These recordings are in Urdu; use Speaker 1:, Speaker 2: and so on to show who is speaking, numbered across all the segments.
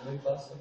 Speaker 1: میرے پاس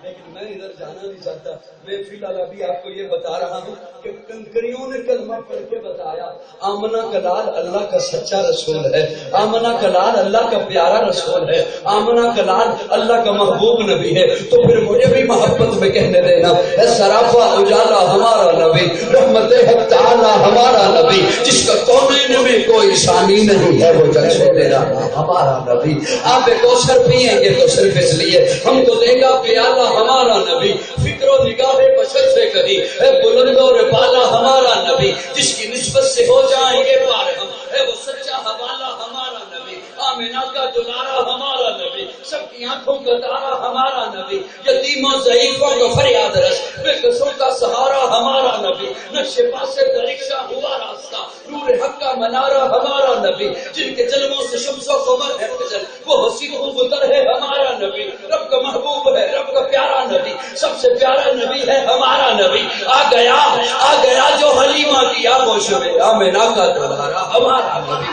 Speaker 1: لیکن میں ادھر جانا نہیں چاہتا. میں فی الحال ابھی آپ کو یہ بتا رہا ہوں کہ کنکریوں نے کلمہ پڑھ کے بتایا آمنہ کا لال اللہ کا سچا رسول ہے, آمنہ کا لال اللہ کا پیارا رسول ہے, آمنہ کا لال اللہ کا محبوب نبی ہے. تو پھر مجھے بھی محبت میں کہنے دینا ہے سراپا اجالا ہمارا نبی, رحمت حق تعالی ہمارا نبی, جس کا کونین میں کوئی ثانی نہیں ہے, وہ جلسے میرا ہمارا نبی. آپ کوثر پیئیں گے تو صرف اس لیے ہم کو دے گا پیالہ ہمارا نبی. فکر و نگاہ بشر سے کبھی اے بلند اور بالا ہمارا نبی, جس کی نسبت سے ہو جائیں گے پار ہم, اے وہ سچا حوالہ ہمارا نبی. آمنہ کا دلارا ہمارا نبی, سب کی آنکھوں کا تارا ہمارا نبی, یتیموں ضعیفوں کا فریاد رس بے کسوں کا سہارا ہمارا نبی. نقش پاس درخشاں ہوا راستہ نور حق کا منارہ ہمارا نبی, جن کے جلووں سے شمس و قمر ہے فجر, وہ حسین خوبتر ہے ہمارا نبی. رب کا محبوب ہے, رب کا پیارا نبی, سب سے پیارا نبی ہے ہمارا نبی. آ گیا جو حلیمہ کی آغوش میں, آمنہ کا دلارا ہمارا نبی.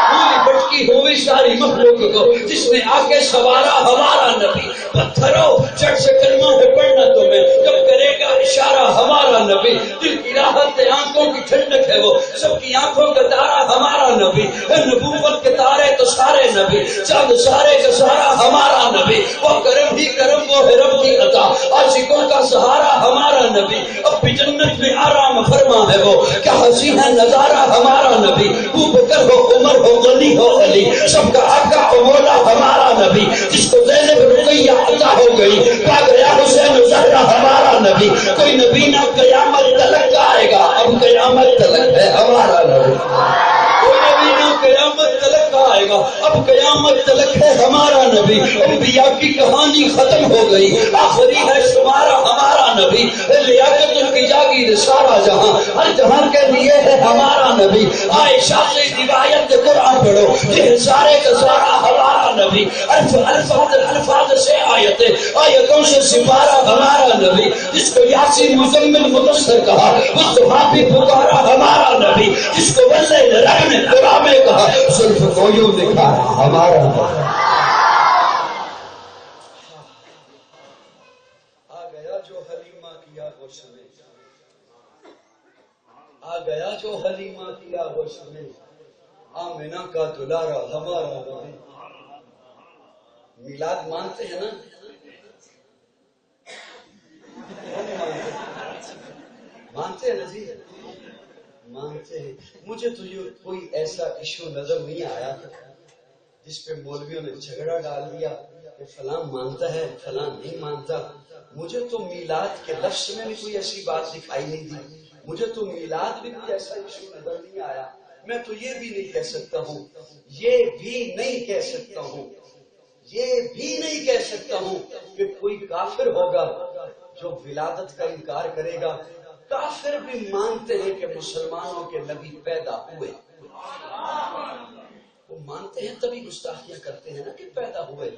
Speaker 1: پوری بٹکی ہوئی ساری مخلوق کو جس نے آ کے سوارا ہمارا نبی. پتھروں چڑھ سے کلمہ ہے پڑھنا تمہیں, کب کرے گا اشارہ ہمارا نبی. دل کی راحت ہے, آنکھوں کی ٹھنڈک ہے, وہ سب کی آنکھوں کا تارا ہمارا نبی. نبوت کے تارے تو سارے نبی, چاند سارے کا سارا ہمارا نبی. وہ کرم ہی کرم, وہ ہے رب کی عطا, عاشقوں کا سہارا ہمارا نبی. اب بھی جنت میں آرام فرما ہے وہ, کیا حسین ہے نظارہ ہمارا نبی. ابو بکر ہو, عمر ہو, غنی ہو, علی, سب کا آقا و مولا ہمارا نبی. جس کو زینب رقیہ عطا ہو گئی, پا گیا حسین زہرا ہمارا نبی. کوئی نبی نہ قیامت تلک آئے گا, اب قیامت تلک ہے ہمارا نبی. کوئی نبی نہ قیامت تلک آئے گا, اب قیامت تلک ہے ہمارا نبی. انبیاء کی کہانی ختم ہو گئی, آخری ہے شمارا ہمارا نبی. لیاقت ان کی جاگیر سارا جہاں, ہر جہاں کے لیے ہے ہمارا نبی. عائشہ سے روایت قرآن پڑھو, یہ سارے کا سارا ہمارا نبی. الفاظ سے آیتوں سے سپارہ ہمارا نبی. جس کو یاسین مزمل مدثر کہا, مصطفیٰ بھی پکارا ہمارا نبی. جس کو واللیل رب نے قرآن میں کہا, صرف کو یوں لکھا ہمارا نبی. آ گیا جو حلیمہ کی آغوش میں, آ گیا جو حلیمہ کی آغوش میں, آمنہ کا دلارا ہمارا نبی. میلاد مانتے ہیں نا, مانتے ہیں نا جی, مانتے ہیں. مجھے تو یہ کوئی ایسا ایشو نظر نہیں آیا جس پہ مولویوں نے جھگڑا ڈال دیا کہ فلاں مانتا ہے فلاں نہیں مانتا. مجھے تو میلاد کے لفظ میں بھی کوئی ایسی بات دکھائی نہیں دی, مجھے تو میلاد میں کوئی ایسا ایشو نظر نہیں آیا. میں تو یہ بھی نہیں کہہ سکتا ہوں, یہ بھی نہیں کہہ سکتا ہوں, یہ بھی نہیں کہہ سکتا ہوں کہ کوئی کافر ہوگا جو ولادت کا انکار کرے گا. کافر بھی مانتے ہیں کہ مسلمانوں کے نبی پیدا ہوئے, وہ مانتے ہیں تبھی گستاخیاں کرتے ہیں نا کہ پیدا ہوئے,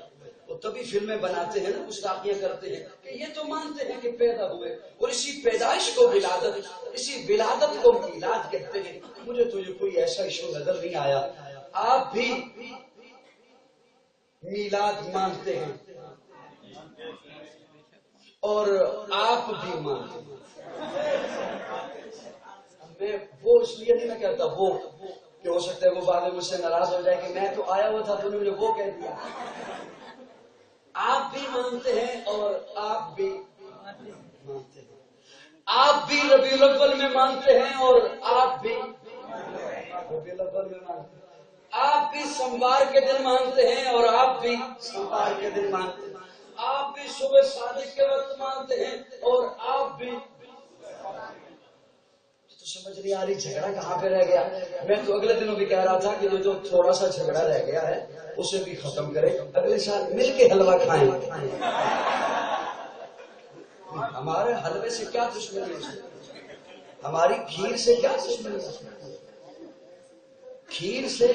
Speaker 1: وہ تبھی فلمیں بناتے ہیں نا, گستاخیاں کرتے ہیں کہ یہ تو مانتے ہیں کہ پیدا ہوئے, اور اسی پیدائش کو ولادت, اسی ولادت کو میلاد کہتے ہیں. مجھے تو یہ کوئی ایسا ایشو نظر نہیں آیا. آپ بھی میلاد مانتے ہیں اور آپ بھی مانتے ہیں. میں وہ اس لیے نہیں میں کہتا وہ کہ ہو سکتا ہے وہ بعد میں مجھ سے ناراض ہو جائے کہ میں تو آیا ہوا تھا تو نے مجھے وہ کہہ دیا. آپ بھی مانتے ہیں اور آپ بھی مانتے ہیں. آپ بھی ربیع الاول میں مانتے ہیں اور آپ بھی ربیع الاول میں مانتے ہیں. آپ بھی سوموار کے دن مانتے ہیں اور آپ بھی سوموار کے دن مانتے ہیں. آپ بھی صبح صادق کے وقت مانتے ہیں اور آپ بھی. تو سمجھ نہیں آ رہی جھگڑا کہاں پہ رہ گیا. میں تو اگلے دنوں بھی کہہ رہا تھا کہ جو تھوڑا سا جھگڑا رہ گیا ہے اسے بھی ختم کرے, اگلے سال مل کے حلوہ کھائیں. ہمارے حلوے سے کیا دشمنی ہو سکتی, ہماری کھیر سے کیا دشمنی ہو سکتی. کھیر سے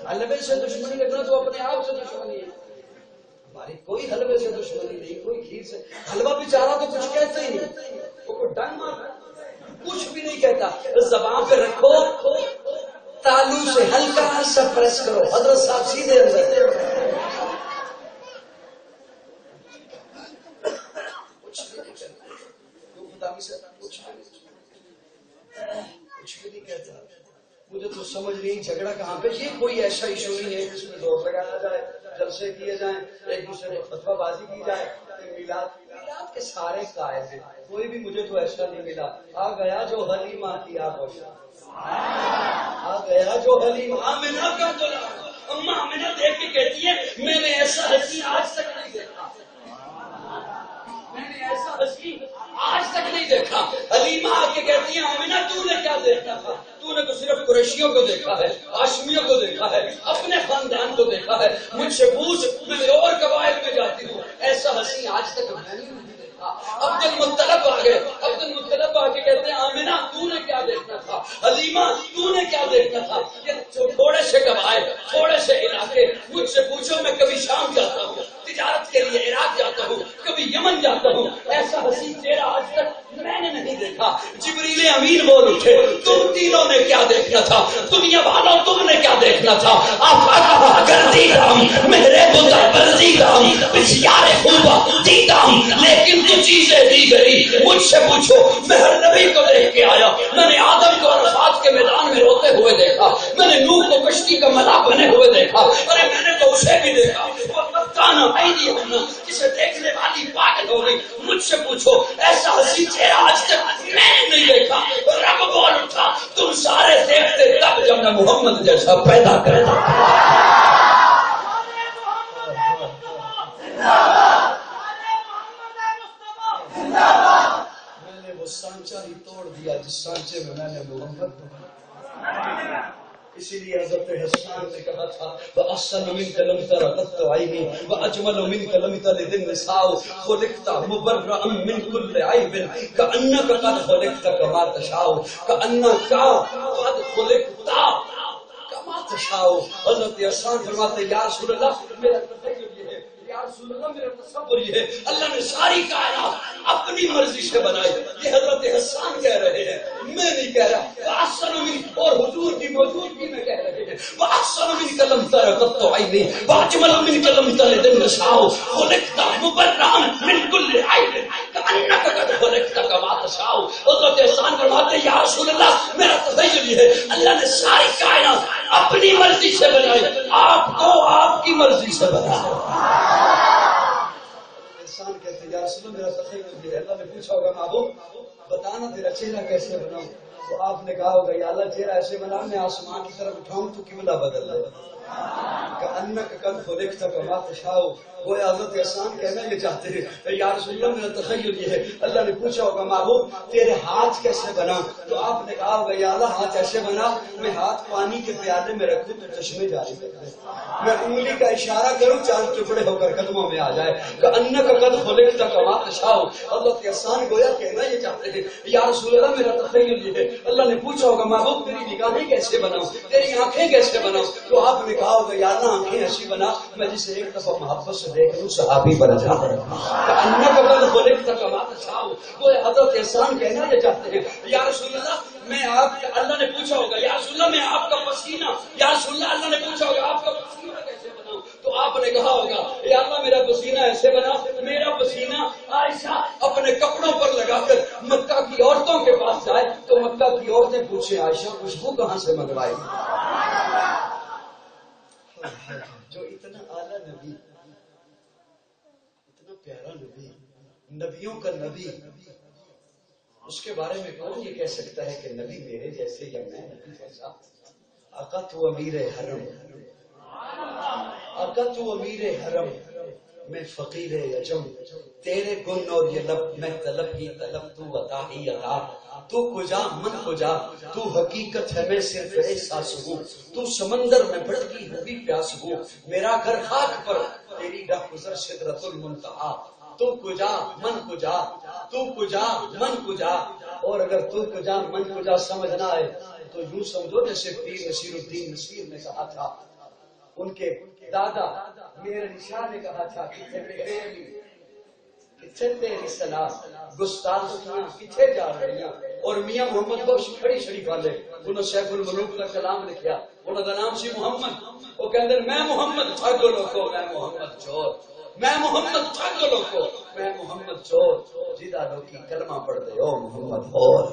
Speaker 1: حلوے سے دشمنی کرنا تو اپنے آپ سے دشمنی ہے. ہماری کوئی حلوے سے دشمنی نہیں, کوئی کھیر سے. حلوہ بیچارہ تو کچھ کہتا ہی نہیں, وہ ڈنگ مارتا کچھ بھی نہیں کہتا. زبان پہ رکھو, تالو سے ہلکا سا پریس کرو, حضرت صاحب سیدھے اندر. نظامی سے کچھ بھی نہیں کہتا. مجھے تو سمجھ نہیں جھگڑا کہاں پہ. یہ کوئی ایسا ایشو نہیں ہے جس میں دوڑ لگایا جائے, جلسے کیے جائیں, ایک دوسرے کو فتویٰ بازی کی جائے. میلاد کے سارے قائل ہیں, کوئی بھی مجھے تو ایسا نہیں ملا. آ گیا جو حلیمہ کی آگوشہ, آ گیا جو حلیمہ آمنہ کا غلام. اماں آمنہ دیکھ کے کہتی ہے میں نے ایسا حسین آج تک نہیں دیکھا, میں نے ایسا حسین آج تک نہیں دیکھا. حلیمہ آ کے کہتی ہے آمنہ تو نے کیا دیکھا تھا؟ تو نے تو صرف قریشیوں کو دیکھا ہے, ہاشمیوں کو دیکھا ہے, اپنے خاندان کو دیکھا ہے. مجھ سے پوچھ, میں اور قبائل میں جاتی ہوں, ایسا حسین آج تک میں نے نہیں دیکھا. عبد المطلب آ گئے, عبد المطلب آ کے کہتے ہیں آمنہ تو نے کیا دیکھنا تھا؟ حلیمہ تو نے کیا دیکھنا تھا؟ یہ تھوڑے سے قبائل, تھوڑے سے علاقے, مجھ سے پوچھو. میں کبھی شام جاتا ہوں تجارت کے لیے, عراق جاتا ہوں, کبھی یمن جاتا ہوں, ایسا حسین چہرہ آج تک میں نے نہیں دیکھا. جبریل امین بول اٹھے, تم تینوں نے کیا دیکھنا تھا؟ دنیا والوں تم نے کیا دیکھنا تھا؟ آقا کہا اگر دیدام میرے بتا پر دیدام بسیار خوبا دیدام, لیکن تو چیزیں دی گئی. مجھ سے پوچھو, میں ہر نبی کو دیکھ کے آیا. میں نے آدم کو عرفات کے میدان میں روتے ہوئے دیکھا, میں نے نوح کو کشتی کا ملا بنے ہوئے دیکھا. ارے میں نے تو اسے بھی دیکھا, جسے دیکھنے والی پاگل ہو گئی. مجھ سے پوچھو, ایسا حسین چہرہ آج تک میں نے نہیں دیکھا. رب بول اٹھا, تم سارے دیکھتے تب جب میں محمد جیسا پیدا کرتا. میں نے وہ سانچہ ہی توڑ دیا جس سانچے میں نے محمد. اسی لیے حضرت حسان نے کہا تھا وَأَحْسَنُ مِنْكَ لَمْ تَرَ قَطُّ عَيْنِي وَأَجْمَلُ مِنْكَ لَمْ تَلِدِ النِّسَاءُ خُلِقْتَ مُبَرَّأً مِنْ كُلِّ عَيْبٍ كَأَنَّكَ قَدْ خُلِقْتَ كَمَا تَشَاءُ كَأَنَّكَ قَدْ خُلِقْتَ كَمَا تَشَاءُ. حضرت حسان فرماتے یا رسول اللہ میرا تخیل یہ ہے, یا رسول اللہ میرا تصور یہ ہے, اللہ نے ساری کائنات اپنی مرضی سے بنائی. یہ حضرت حسان کہہ رہے ہیں, میں نہیں کہہ رہا. وَأَحْسَنُ مِنْكَ, اور حضور کی موجودگی میں کہہ رہے ہیں وَأَحْسَنُ مِنْكَ لَمْ تَرَ قَطُّ عَيْنِي وَأَجْمَلُ مِنْكَ لَمْ تَلِدِ النِّسَاءُ خُلِقْتَ مُبَرَّأً مِنْ كُلِّ عَيْبٍ كَأَنَّكَ قَدْ خُلِقْتَ كَمَا تَشَاءُ. حضرت حسان فرماتے یا رسول اللہ میرا تخیل یہ ہے, اللہ نے ساری کائنات اپنی مرضی سے بنائی, آپ کو آپ کی مرضی سے بنایا. انسان کہتے ہیں یا رسول اللہ میرا تخیل یہ ہے. اللہ نے پوچھا ہوگا محبوب بتانا تیرا چہرہ کیسے بناؤں؟ تو آپ نے کہا ہوگا یا اللہ چہرہ ایسے بنا, میں آسمان کی طرف اٹھاؤں تو قبلہ بدل دے. کأنک قد خلقت کما تشاء. وہ حضرت احسان کہنا یہ چاہتے ہیں یا رسول اللہ میرا تخیل یہ ہے. اللہ نے پوچھا ہوگا محبوب تیرے ہاتھ کیسے بنا؟ تو آپ نے کہا ہوگا یا اللہ ہاتھ ایسے بنا, میں ہاتھ پانی کے پیالے میں رکھوں تو چشمے جاری کر دے, میں انگلی کا اشارہ کروں چاند ٹکڑے ہو کر قدموں میں آ جائے. کأنک قد خلقت کما تشاء. حضرت احسان گویا کہنا یہ چاہتے ہیں یا رسول اللہ میرا تخیل یہ ہے. اللہ نے پوچھا ہوگا محبوب تیری نگاہیں کیسے بناؤں, تیری آنکھیں کیسے بناؤں؟ تو آپ نے کہا ہوگا یا اللہ آنکھیں ایسی بنا میں جسے ایک دفعہ محبت سے دیکھ لوں صحابی بن جاتا ہے. وہ حضرت احسان کہنا یہ چاہتے ہیں یا رسول اللہ میں آپ کا, اللہ نے پوچھا ہوگا یا رسول اللہ میں آپ کا پسینہ, یا رسول اللہ نے پوچھا ہوگا آپ کا پسینہ کیسے بناؤں؟ تو آپ نے کہا ہوگا یا اللہ میرا پسینہ ایسے بنا, میرا پسینہ عائشہ اپنے کپڑوں پر لگا کر مکہ کی عورتوں کے پاس جائے تو مکہ کی عورتیں پوچھیں عائشہ خوشبو کہاں سے منگوائی؟ جو اتنا اعلیٰ نبی, اتنا پیارا نبی, نبیوں کا نبی, اس کے بارے میں کون یہ کہہ سکتا ہے کہ نبی میرے جیسے یا میں نبی جیسا؟ آقا تو امیر حرم, آقا تو امیر حرم, میں فقیر عجم, تیرے گن اور یہ لب میں طلب ہی طلب, تو عطا ہی عطا. تو کجا من کجا, تو حقیقت ہے میں صرف احساس ہوں, تو سمندر میں بڑھتی ہوئی پیاس ہوں, میرا گھر خاک پر تیری ڈاہ گزر سدرۃ المنتہا. تو کجا من کجا, تو کجا من کجا. اور اگر تو کجا من کجا سمجھ نہ آئے تو یوں سمجھو جیسے پیر نصیر الدین نصیر نے کہا تھا, ان کے دادا میرے نشاہ نے کہا تھا کتنے تیری صلاح گستاخیاں کتنے جا رہی ہیں. اور میاں محمد بخش کھڑی شریف والے انہوں سیف الملوک کا کلام لکھیا, انہوں کا نام سی محمد. وہ کہندے میں محمد ٹھگ لوکو میں محمد چور. میں محمد ٹھگلوں کو، میں محمد چور جیدہ لو کی کلمہ پڑھ دے او محمد اور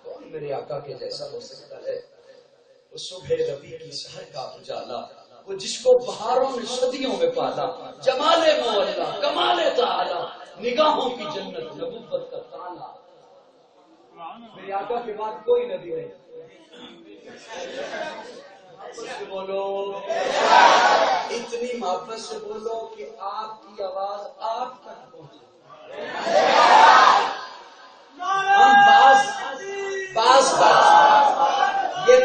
Speaker 1: کون میرے آقا کے جیسا ہو سکتا ہے؟ وہ صبح ربی کی سحر کا اجالا، وہ جس کو بہاروں نے صدیوں میں پالا، جمال مولا کمال تعالی، نگاہوں کی جنت نبوت کا تالا، میرے آقا کے بعد کوئی نبی نہیں۔ سے بولو، اتنی محبت سے بولو کہ آپ کی آواز آپ تک پہنچے۔ ہم باز یہ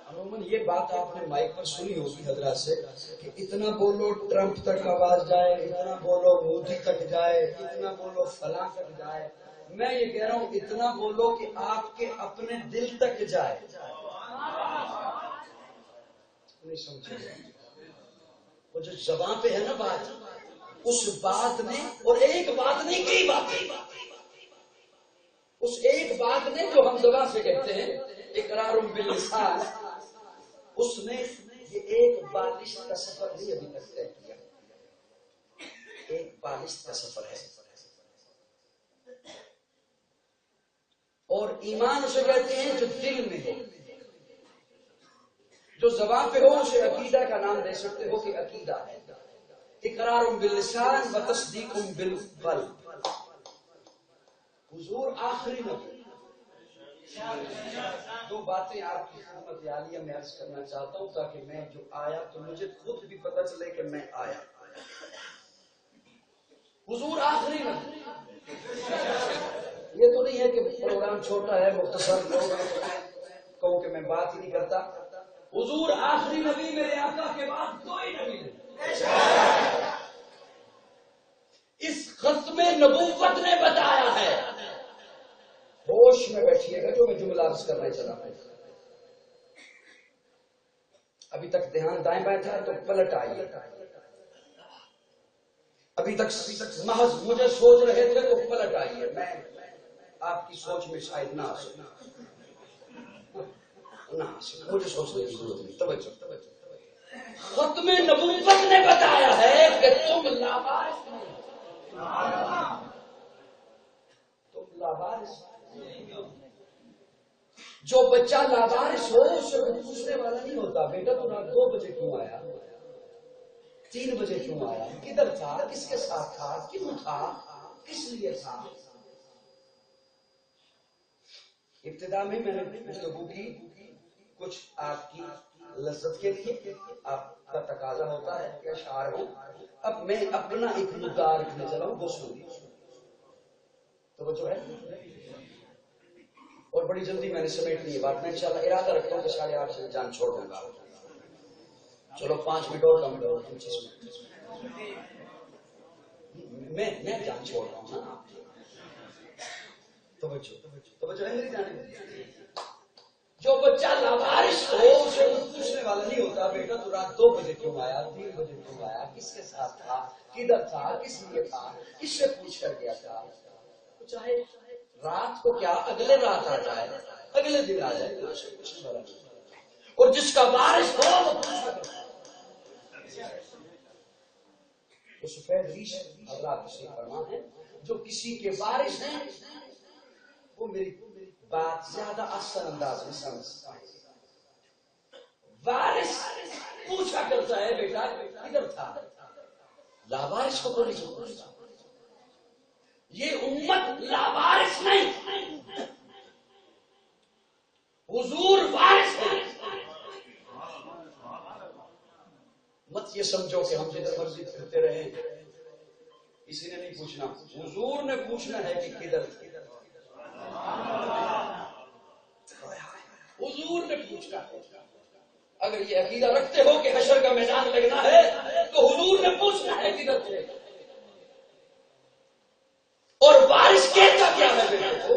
Speaker 1: عموماً یہ بات آپ نے مائک پر سنی ہوگی حضرات سے کہ اتنا بولو ٹرمپ تک آواز جائے، اتنا بولو مودی تک جائے، اتنا بولو فلاں تک جائے۔ میں یہ کہہ رہا ہوں اتنا بولو کہ آپ کے اپنے دل تک جائے۔ نہیں سمجھے؟ وہ جو زبان پہ ہے نا بات، اس بات نے، اور ایک بات نہیں کئی باتیں، اس ایک بات نے جو ہم زبان سے کہتے ہیں اقرار باللسان، اس نے یہ ایک بالش کا سفر بھی ابھی تک طے کیا۔ ایک بالش کا سفر ہے، اور ایمان اسے کہتے ہیں جو دل میں ہو، جو زبان پہ ہو اسے عقیدہ کا نام دے سکتے ہو کہ عقیدہ ہے۔ اقرار باللسان و تصدیق بالقلب۔ حضور آخری نبی۔ دو باتیں آپ کی خدمت عالیہ میں عرض کرنا چاہتا ہوں تاکہ میں جو آیا تو مجھے خود بھی پتہ چلے کہ میں آیا۔ حضور آخری نبی۔ یہ تو نہیں ہے کہ پروگرام چھوٹا ہے، مختصر لوگ ہیں، کہوں کہ میں بات ہی نہیں کرتا۔ حضور آخری نبی، میرے آقا کے بعد کوئی نبی نہیں۔ اس ختم نبوت نے بتایا ہے، ہوش میں بیٹھیے گا جو میں جملہ عرض کرنا چلا ہوں۔ ابھی تک دھیان دائیں بائیں تھا تو پلٹ آئیے، ابھی تک محض مجھے سوچ رہے تھے تو پلٹ آئیے، میں آپ کی سوچ میں شاید نہ آ سکوں، مجھے سوچنے کی ضرورت نہیں۔ توجہ، ختم نبوت نے بتایا ہے کہ تم لاوارث جو بچہ لاوارث ہو اسے پوچھنے والا نہیں ہوتا، بیٹا تو رات 2 بجے کیوں آیا، 3 بجے کیوں آیا، کدھر تھا، کس کے ساتھ تھا، کیوں تھا، کس لیے تھا۔ ابتدا میں نے گفتگو کی کچھ آپ کی لذت کے لیے، آپ کا تقاضا ہوتا ہے کہ اشعار ہوں، اب میں اپنا ایک مدعا رکھنے چلا ہوں، وہ سنیے۔ توجہ ہے؟ اور بڑی جلدی میں نے سمیٹنی ہے بات، میں انشاءاللہ ارادہ رکھتا ہوں کہ 8:30 سے جان چھوڑ دوں گا۔ چلو 5 منٹ اور کم کرو، 25 منٹ میں جان چھوڑ رہا ہوں نا۔ توجہ ہے میری جانب؟ جو بچہ لاوارث ہو اسے پوچھنے والا نہیں ہوتا، بیٹا تو رات 2 بجے کیوں آیا، 3 بجے کیوں آیا، کس کے ساتھ تھا، کدھر تھا، کس لیے تھا، کس سے پوچھ کر گیا تھا۔ چاہے رات کو کیا اگلے رات آ جائے، اگلے دن آ جائے، اور جس کا وارث ہو وہ پوچھا کرتا ہے۔ تو سفید ریش حضرات سے فرمان ہے، جو کسی کے وارث ہیں وہ میری بات زیادہ آسان انداز میں سمجھتا ہے۔ وارث پوچھا کرتا ہے بیٹا کدھر تھا، لاوارث کو کوئی نہیں پوچھتا۔ یہ امت لاوارث نہیں، حضور وارث ہے۔ مت یہ سمجھو کہ ہم جدھر مرضی پھرتے رہے، کسی نے نہیں پوچھنا، حضور نے پوچھنا ہے کہ کدھر تھا، حضور نے پوچھنا ہے۔ اگر یہ عقیدہ رکھتے ہو کہ حشر کا میدان لگنا ہے تو حضور نے پوچھنا ہے کدھر تھے۔ اور وارث کہتا کیا ہے بیٹے کو،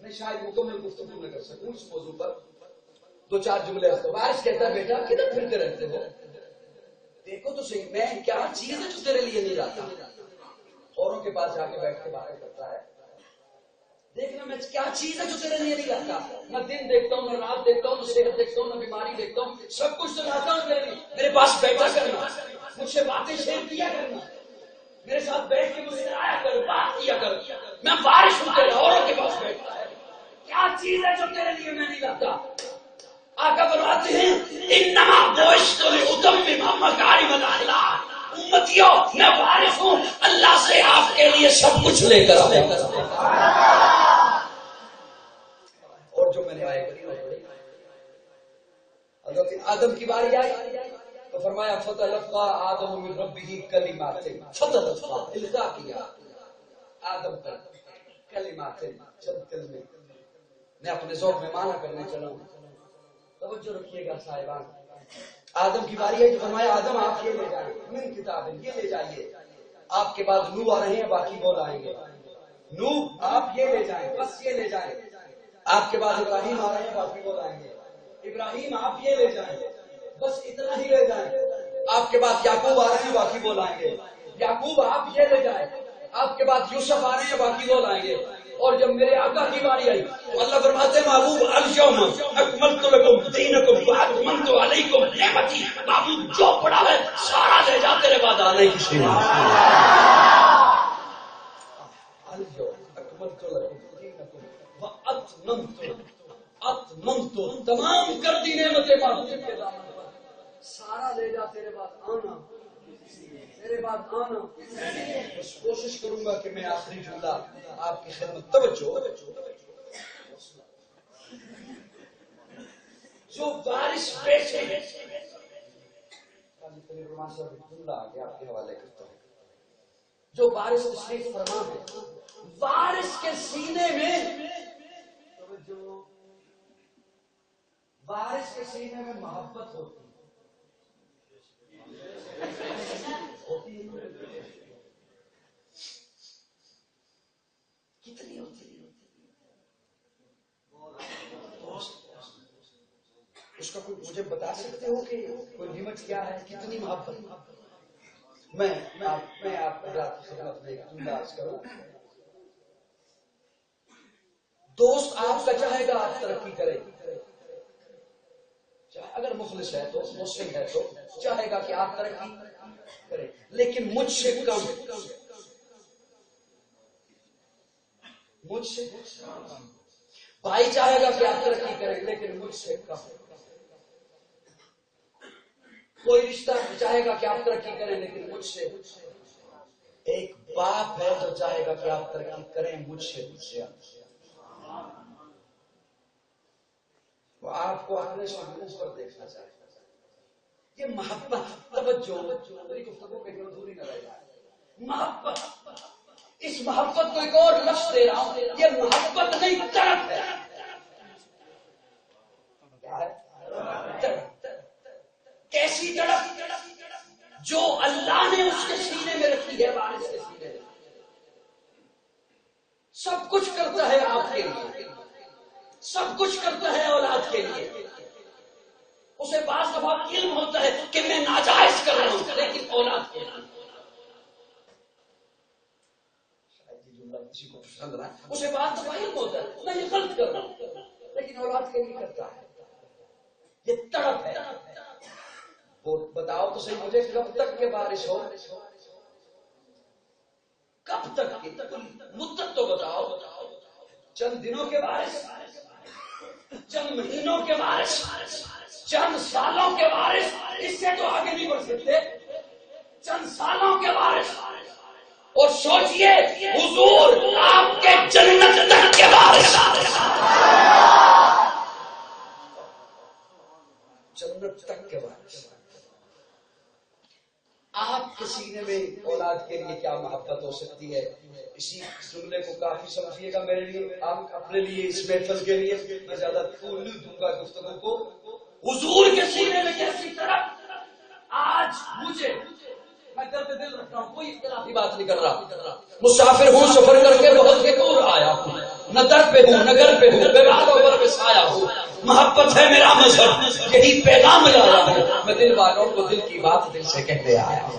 Speaker 1: میں شاید مکمل گفتگو نہ کر سکوں اس موضوع پر، 2-4 جملے رکھتا ہوں۔ وارث کہتا ہے بیٹا کدھر پھرتے رہتے ہو، دیکھو تو صحیح میں کیا چیز ہے جو تیرے لیے نہیں رہتا۔ اوروں کے پاس جا کے بیٹھ کے باتیں کرتا ہے، دیکھنا میں کیا چیز ہے جو تیرے لیے نہیں رکھتا. نہ دن دیکھتا ہوں، نہ رات دیکھتا ہوں، نہ صحت دیکھتا ہوں، نہ بیماری دیکھتا ہوں. سب کچھ تو لاتا ہوں تیرے لیے. میرے پاس بیٹھا کرنا، مجھ سے باتیں شیئر کیا کرنا، میرے ساتھ بیٹھ کے مسکرایا کر، بات کیا کر. میں بارش ہوں تیرے، اوروں کے پاس بیٹھتا ہے. کیا چیز ہے جو تیرے لیے میں نہیں لاتا؟ آقا فرماتے ہیں انما بعثت لاتمم مکارم الاخلاق. امتیوں میں وارث ہوں اللہ سے آپ کے لیے سب کچھ لے کر آیا. اور جو میں نے آئے کری حضرت آدم کی باری آئی تو فرمایا فتلقى آدم من ربه کلمات. فتلقى القاء کیا آدم پر کلمات، چند کلمے. میں اپنے ذوق میں معنی کرنے چلا ہوں، توجہ رکھیے گا صاحبان. آدم کی باری ہے جو فرمایا آدم آپ یہ لے جائیں، من کتاب یہ لے جائیے. آپ کے بعد نوح آ رہے ہیں، باقی بول آئیں گے. نوح آپ یہ لے جائیں، بس یہ لے جائیں. آپ کے بعد ابراہیم آ رہے ہیں، باقی بول آئیں گے. ابراہیم آپ یہ لے جائیں، بس اتنا ہی لے جائیں. آپ کے بعد یعقوب آ رہے ہیں، باقی بول آئیں گے. یعقوب آپ یہ لے جائیں. آپ کے بعد یوسف آ رہے ہیں، باقی بول آئیں گے. اور جب میرے آقا کی باری آئی اللہ فرماتے ہیں محبوب الیوم اکملت لکم دینکم واتممت علیکم نعمتی. محبوب جو پڑا ہے سارا لے جا، تیرے بعد آنے کی سیوا. الیوم اکملت لکم دینکم اتممت تمام کر دی نعمتیں محبوب کے دامن پر. سارا لے جا، تیرے بعد آنا، میرے بعد آنا. بس کوشش کروں گا کہ میں آخری جملہ آپ کی خدمت. توجہ، جو بارش پیشے جملہ آگے آپ کے حوالے کرتا ہوں. جو بارش تشریف فرما ہے، بارش کے سینے میں توجہ، بارش کے سینے میں محبت ہوتی ہے. کتنی ہوتی ہے اس کا کوئی مجھے بتا سکتے ہو کہ کوئی لمٹ کیا ہے؟ کتنی محبت؟ میں آپ کی خدمت میں انداز کروں. دوست آپ کا چاہے گا آپ ترقی کرے، اگر مخلص ہے تو، مسلم ہے تو چاہے گا کہ آپ ترقی کریں، لیکن مجھ سے کم، مجھ سے بھائی چاہے گا کہ آپ ترقی کریں لیکن مجھ سے کم. کوئی رشتہ چاہے گا کہ آپ ترقی کریں لیکن مجھ سے. ایک باپ ہے جو چاہے گا کہ آپ ترقی کریں مجھ سے. وہ آپ کو اپنے شموس پر دیکھنا چاہے گا. یہ محبت. توجہ، میری گفتگو کہیں ادھوری نہ رہ جائے. محبت، اس محبت کو ایک اور لفظ دے رہا ہوں، یہ محبت نہیں طرف ہے. کیا ہے؟ کیسی طرف؟ جو اللہ نے اس کے سینے میں رکھی ہے، وارث کے سینے میں. سب کچھ کرتا ہے آپ کے لیے، سب کچھ کرتا ہے اولاد کے لیے. اسے بعض دفعہ علم ہوتا ہے کہ میں ناجائز کر رہا ہوں، لیکن اولاد کے لیے کسی کو پسند نہ، اسے بعض دفعہ علم ہوتا ہے میں یہ غلط کر رہا ہوں، لیکن اولاد کے لیے کرتا ہے. یہ تڑپ ہے. وہ بتاؤ تو صحیح مجھے کب تک کے بارش ہو، کب تک کی مدت تو بتاؤ. چند دنوں کے بارش، چند مہینوں کے بارش، چند سالوں کے بارش، اس سے تو آگے نہیں بڑھ سکتے. چند سالوں کے بارش. اور سوچئے حضور آپ کے جنت تک کے بارش، جنت تک کے بارش. آپ کے سینے میں اولاد کے لیے کیا محبت ہو سکتی ہے؟ اسی جملے کو کافی سمجھیے گا میرے لیے، آپ اپنے لیے، اس محفل کے لیے. میں زیادہ طول نہیں دوں گا گفتگو کو. حضور کے سینے میں کیسی طرف آج مجھے، میں درد دل رکھتا ہوں، کوئی اختلافی بات نہیں کر رہا. مسافر ہوں، سفر کر کے بہت کے دور آیا ہوں، نہ در پہ ہوں نہ گھر پہ ہوں، بے بال اوپر پہ سایا ہوں. محبت ہے میرا مذہب، یہی پیغام لایا ہوں. میں دل والوں کو دل کی بات دل سے کہتے آیا ہوں.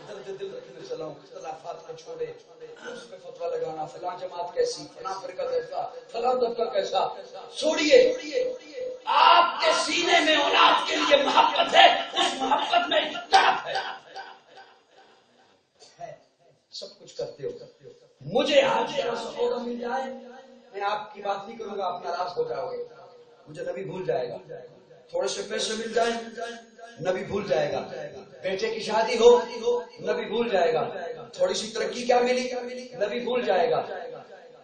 Speaker 1: درد دل رکھنے چلا ہوں، اختلافات کو چھوڑے، اس پہ فتویٰ لگانا، فلاں جماعت کیسی، فلاں فرقہ کیسا، فلاں طبقہ کیسا. چھوڑیے، آپ کے سینے میں اولاد کے لیے محبت ہے، اس محبت میں طرف ہے، سب کچھ کرتے ہو. مجھے آج ذرا سہولت مل جائے، میں آپ کی بات نہیں کروں گا، آپ ناراض ہو جاؤ گے، مجھے نبی بھول جائے گا. تھوڑے سے پیسے مل جائیں، نبی بھول جائے گا. بیٹے کی شادی ہو، نبی بھول جائے گا. تھوڑی سی ترقی کیا ملی، نبی بھول جائے گا.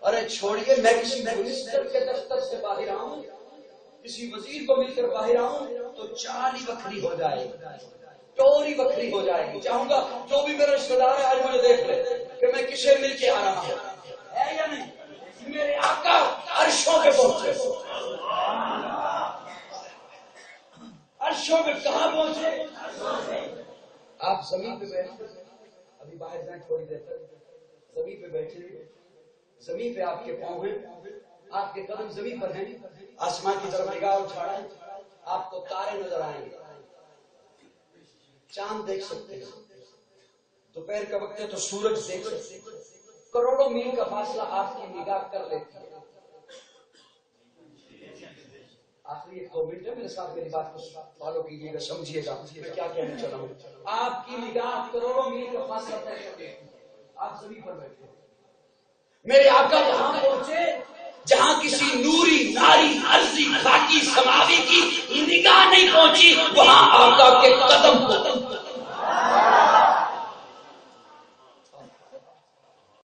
Speaker 1: ارے چھوڑیے، میں کسی منسٹر کے دفتر سے باہر آؤں، کسی وزیر کو مل کر باہر آؤں تو چال ہی بکھری ہو جائے گی، ٹوری بکھری ہو جائے گی. چاہوں گا جو بھی میرا رشتے دار ہے آج مجھے دیکھ لے کہ میں کسے مل کے آ رہا ہوں، ہے یا نہیں؟ میرے آقا عرشوں پہ پہنچے، عرشوں پہ کہاں پہنچے؟ آپ زمین پہ بیٹھے، ابھی باہر جائیں تھوڑی دیر تک، زمین پہ بیٹھے، زمین پہ آپ کے پاؤں ہیں، آپ کے قدم زمین پر ہیں، آسمان کی طرف نگاہ اٹھائیں، آپ کو تارے نظر آئیں گے، چاند دیکھ سکتے ہیں، دوپہر کا وقت ہے تو سورج دیکھ سکتے ہیں، کروڑوں میل کا فاصلہ آپ کی نگاہ کر لیتی ہے. آخری ایک 2 منٹ ہے، میرے ساتھ میری بات کو فالو کیجیے گا، سمجھیے گا میں کیا کہنا چاہ رہا ہوں. آپ کی نگاہ کروڑوں میل کا فاصلہ طے کر دیتی ہے، آپ زمین پر بیٹھے. میرے آقا وہاں پہنچے جہاں کسی نوری ناری عرضی خاکی سماوی کی نگاہ نہیں پہنچی، وہاں آقا کے قدم کو